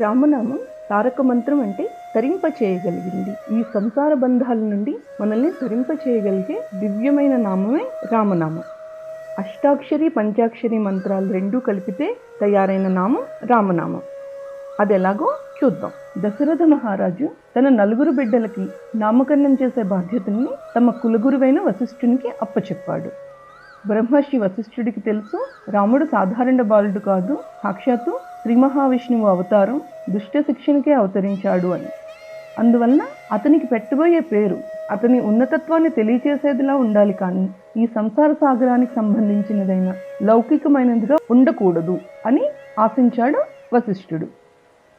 రామనామం తారక మంత్రం అంటే తరింప చేయగలిగింది. ఈ సంసార బంధాల నుండి మనల్ని తరింప చేయగలిగే దివ్యమైన నామమే రామనామం. అష్టాక్షరి పంచాక్షరి మంత్రాలు రెండూ కలిపితే తయారైన నామం రామనామం. అది ఎలాగో చూద్దాం. దశరథ మహారాజు తన 4 బిడ్డలకి నామకరణం చేసే బాధ్యతల్ని తమ కులగురువైన వశిష్ఠునికి అప్పచెప్పాడు. బ్రహ్మర్షి వశిష్ఠుడికి తెలుసు రాముడు సాధారణ బాలుడు కాదు, సాక్షాత్తు శ్రీ మహావిష్ణువు అవతారం, దుష్ట శిక్షణకే అవతరించాడు అని. అందువలన అతనికి పెట్టబోయే పేరు అతని ఉన్నతత్వాన్ని తెలియచేసేదిలా ఉండాలి, కానీ ఈ సంసార సాగరానికి సంబంధించినదైన లౌకికమైనదిగా ఉండకూడదు అని ఆశించాడు వశిష్ఠుడు.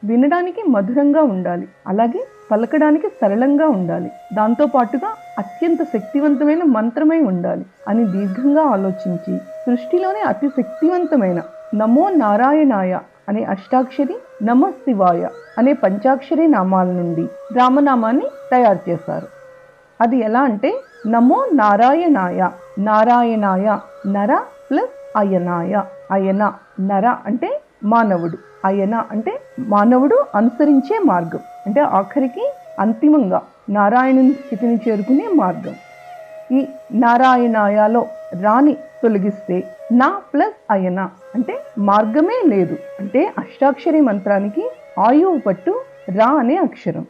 వినడానికి మధురంగా ఉండాలి, అలాగే పలకడానికి సరళంగా ఉండాలి, దాంతో పాటుగా అత్యంత శక్తివంతమైన మంత్రమై ఉండాలి అని దీర్ఘంగా ఆలోచించి సృష్టిలోనే అతి శక్తివంతమైన నమో నారాయణాయ అనే అష్టాక్షరి, నమ శివాయ అనే పంచాక్షరి నామాల నుండి రామనామాన్ని తయారు చేశారు. అది ఎలా అంటే నమో నారాయణాయ, నారాయణాయ నర ప్లస్ అయనాయ, అయన నర అంటే మానవుడు, అయన అంటే మానవుడు అనుసరించే మార్గం, అంటే ఆఖరికి అంతిమంగా నారాయణుని స్థితిని చేరుకునే మార్గం. ఈ నారాయణాయలో రాని తొలగిస్తే నా ప్లస్ అయన అంటే మార్గమే లేదు, అంటే అష్టాక్షరి మంత్రానికి ఆయువు పట్టు రా అనే అక్షరం.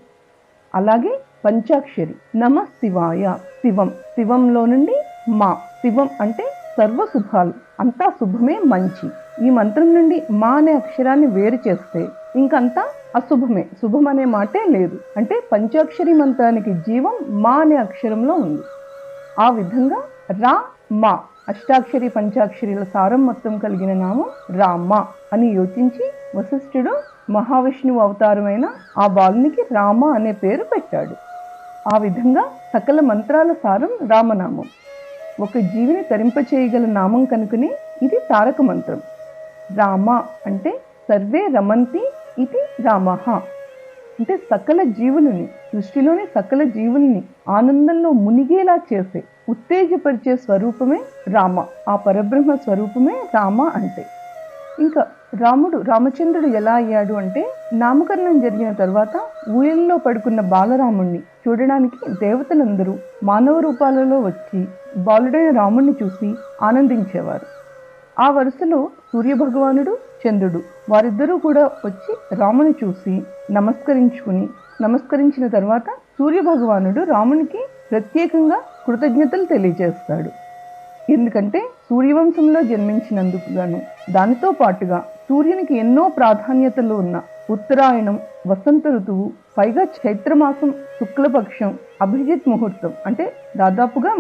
అలాగే పంచాక్షరి నమ శివాయ, శివం, శివంలో నుండి మా, శివం అంటే సర్వశుభాలు, అంతా శుభమే మంచి. ఈ మంత్రం నుండి మా అనే అక్షరాన్ని వేరు చేస్తే ఇంకంతా అశుభమే, శుభం అనే మాటే లేదు, అంటే పంచాక్షరి మంత్రానికి జీవం మా అనే అక్షరంలో ఉంది. ఆ విధంగా రా మా అష్టాక్షరి పంచాక్షరిల సారం మొత్తం కలిగిన నామం రామ అని యోచించి వశిష్ఠుడు మహావిష్ణువు అవతారమైన ఆ బాలునికి రామ అనే పేరు పెట్టాడు. ఆ విధంగా సకల మంత్రాల సారం రామనామం. ఒక జీవిని తరింపచేయగల నామం కనుకనే ఇది తారక మంత్రం. రామ అంటే సర్వే రమంతి ఇది రామః, అంటే సకల జీవులని, సృష్టిలోని సకల జీవుల్ని ఆనందంలో మునిగేలా చేసే, ఉత్తేజపరిచే స్వరూపమే రామ. ఆ పరబ్రహ్మ స్వరూపమే రామ అంటే. ఇంకా రామచంద్రుడు ఎలా అయ్యాడు అంటే, నామకరణం జరిగిన తర్వాత ఊయల్లో పడుకున్న బాలరాముణ్ణి చూడడానికి దేవతలందరూ మానవ రూపాలలో వచ్చి బాలుడైన రాముణ్ణి చూసి ఆనందించేవారు. ఆ వరుసలో సూర్యభగవానుడు, చంద్రుడు వారిద్దరూ కూడా వచ్చి రాముని చూసి నమస్కరించిన తర్వాత సూర్యభగవానుడు రామునికి ప్రత్యేకంగా కృతజ్ఞతలు తెలియజేస్తాడు. ఎందుకంటే సూర్యవంశంలో జన్మించినందుకు గాను, దానితో పాటుగా సూర్యునికి ఎన్నో ప్రాధాన్యతలు ఉన్న ఉత్తరాయణం, వసంత ఋతువు, పైగా చైత్రమాసం శుక్లపక్షం, అభిజిత్ ముహూర్తం అంటే దాదాపుగా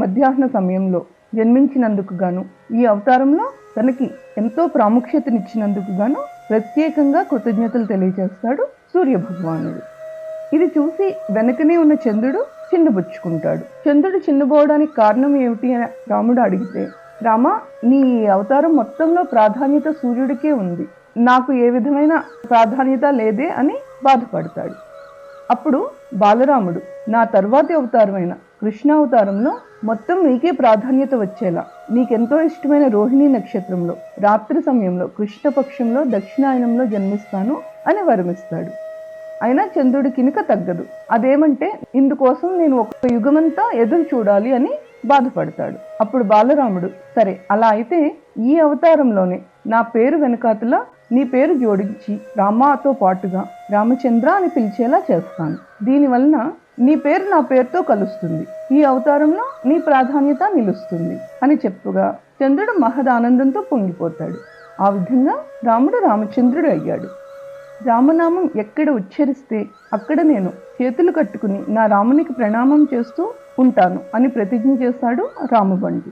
మధ్యాహ్న సమయంలో జన్మించినందుకు గాను, ఈ అవతారంలో తనకి ఎంతో ప్రాముఖ్యతనిచ్చినందుకు గాను ప్రత్యేకంగా కృతజ్ఞతలు తెలియజేస్తాడు సూర్యభగవానుడు. ఇది చూసి వెనకనే ఉన్న చంద్రుడు చిన్నబుచ్చుకుంటాడు. చంద్రుడు చిన్నబోవడానికి కారణం ఏమిటి అని రాముడు అడిగితే, రామ నీ అవతారం మొత్తంలో ప్రాధాన్యత సూర్యుడికే ఉంది, నాకు ఏ విధమైన ప్రాధాన్యత లేదే అని బాధపడతాడు. అప్పుడు బాలరాముడు నా తర్వాతి అవతారమైన కృష్ణావతారంలో మొత్తం నీకే ప్రాధాన్యత వచ్చేలా, నీకెంతో ఇష్టమైన రోహిణీ నక్షత్రంలో రాత్రి సమయంలో కృష్ణపక్షంలో దక్షిణాయనంలో జన్మిస్తాను అని వరమిస్తాడు. అయినా చంద్రుడి కినుక తగ్గదు. అదేమంటే ఇందుకోసం నేను ఒక యుగమంతా ఎదురు చూడాలి అని బాధపడతాడు. అప్పుడు బాలరాముడు, సరే అలా అయితే ఈ అవతారంలోనే నా పేరు వెనకాతల నీ పేరు జోడించి రామాతో పాటుగా రామచంద్ర అని పిలిచేలా చేస్తాను. దీనివలన నీ పేరు నా పేరుతో కలుస్తుంది, ఈ అవతారంలో నీ ప్రాధాన్యత నిలుస్తుంది అని చెప్పుగా చంద్రుడు మహదానందంతో పొంగిపోతాడు. ఆ విధంగా రాముడు రామచంద్రుడు అయ్యాడు. రామనామం ఎక్కడ ఉచ్చరిస్తే అక్కడ నేను చేతులు కట్టుకుని నా రామునికి ప్రణామం చేస్తూ ఉంటాను అని ప్రతిజ్ఞ చేశాడు రామబండి.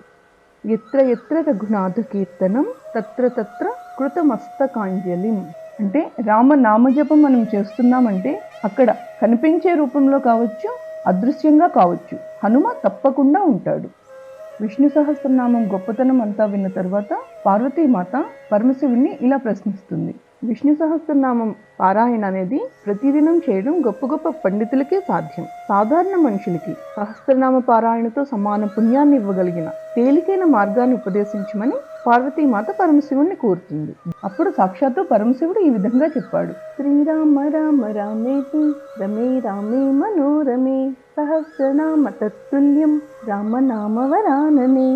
ఎత్ర ఎత్ర రఘునాథ కీర్తనం తత్ర తత్ర కృతమస్తకాంజలిం, అంటే రామనామజపం మనం చేస్తున్నామంటే అక్కడ కనిపించే రూపంలో కావచ్చు, అదృశ్యంగా కావచ్చు, హనుమ తప్పకుండా ఉంటాడు. విష్ణు సహస్రనామం గొప్పతనం అంతా విన్న తర్వాత పార్వతీమాత పరమశివుణ్ణి ఇలా ప్రశ్నిస్తుంది, విష్ణు సహస్రనామం పారాయణ అనేది ప్రతిదినం చేయడం గొప్ప గొప్ప పండితులకే సాధ్యం. సాధారణ మనుషులకి సహస్రనామ పారాయణతో సమాన పుణ్యాన్ని ఇవ్వగలిగిన తేలికైన మార్గాన్ని ఉపదేశించమని పార్వతీమాత పరమశివుణ్ణి కోరుతుంది. అప్పుడు సాక్షాత్తు పరమశివుడు ఈ విధంగా చెప్పాడు: శ్రీరామ రామ రామేతి రమే రామే మనోరమే సహస్రనామ తత్తుల్యం రామనామవరాననే.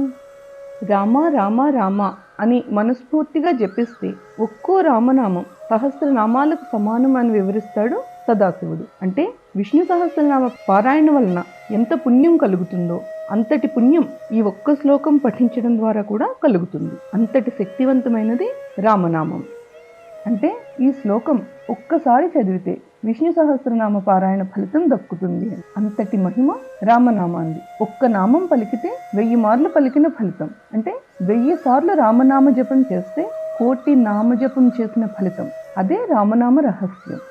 రామ రామ రామ అని మనస్ఫూర్తిగా జపిస్తే ఒక్కో రామనామం సహస్రనామాలకు సమానం అని వివరిస్తాడు సదాశివుడు. అంటే విష్ణు సహస్రనామ పారాయణ వలన ఎంత పుణ్యం కలుగుతుందో అంతటి పుణ్యం ఈ ఒక్క శ్లోకం పఠించడం ద్వారా కూడా కలుగుతుంది. అంతటి శక్తివంతమైనది రామనామం. అంటే ఈ శ్లోకం ఒక్కసారి చదివితే విష్ణు సహస్రనామ పారాయణ ఫలితం దక్కుతుంది. అంతటి మహిమ రామనామాంది. ఒక్క నామం పలికితే 1000 మార్లు పలికిన ఫలితం. అంటే 1000 సార్లు రామనామ జపం చేస్తే 1,000,000 నామజపం చేసిన ఫలితం. అదే రామనామ రహస్యం.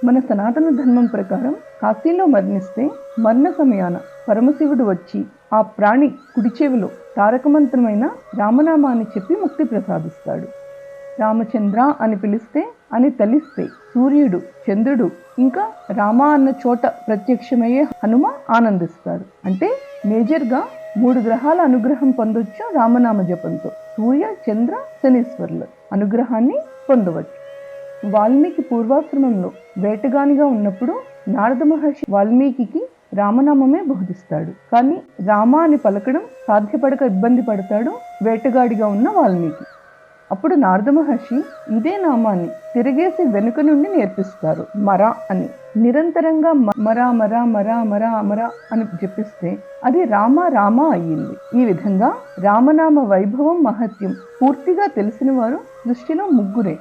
మన సనాతన ధర్మం ప్రకారం కాశీలో మరణిస్తే మరణ సమయాన పరమశివుడు వచ్చి ఆ ప్రాణి కుడి చెవిలో తారక మంత్రమైన రామనామాన్ని చెప్పి ముక్తి ప్రసాదిస్తాడు. రామచంద్ర అని పిలిస్తే అని తలిస్తే సూర్యుడు, చంద్రుడు, ఇంకా రామ అన్న చోట ప్రత్యక్షమయ్యే హనుమ ఆనందిస్తారు. అంటే మేజర్గా 3 గ్రహాల అనుగ్రహం పొందొచ్చు రామనామ జపంతో. సూర్య, చంద్ర, శనీశ్వరుల అనుగ్రహాన్ని పొందవచ్చు. వాల్మీకి పూర్వాశ్రమంలో వేటగానిగా ఉన్నప్పుడు నారద మహర్షి వాల్మీకి రామనామమే బోధిస్తాడు. కానీ రామ అని పలకడం సాధ్యపడక ఇబ్బంది పడతాడు వేటగాడిగా ఉన్న వాల్మీకి. అప్పుడు నారద మహర్షి ఇదే నామాన్ని తిరిగేసి వెనుక నుండి నేర్పిస్తారు. మరా అని. నిరంతరంగా మరా మరా మరా మరా మరా అని జపిస్తే అది రామ రామ అయ్యింది. ఈ విధంగా రామనామ వైభవం, మహత్యం పూర్తిగా తెలిసిన వారు సృష్టిలో ముగ్గురే.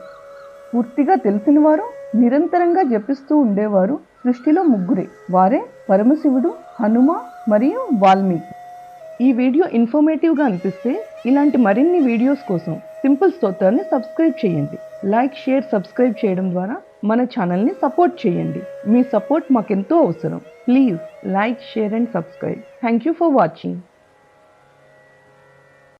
పూర్తిగా తెలిసిన వారు నిరంతరంగా జపిస్తూ ఉండేవారు సృష్టిలో ముగ్గురే. వారే పరమశివుడు, హనుమ మరియు వాల్మీకి. ఈ వీడియో ఇన్ఫర్మేటివ్గా అనిపిస్తే ఇలాంటి మరిన్ని వీడియోస్ కోసం సింపుల్ స్తోత్రాన్ని సబ్స్క్రైబ్ చేయండి. లైక్, షేర్, సబ్స్క్రైబ్ చేయడం ద్వారా మన ఛానల్ని సపోర్ట్ చేయండి. మీ సపోర్ట్ మాకెంతో అవసరం. Please like, share and subscribe. Thank you for watching.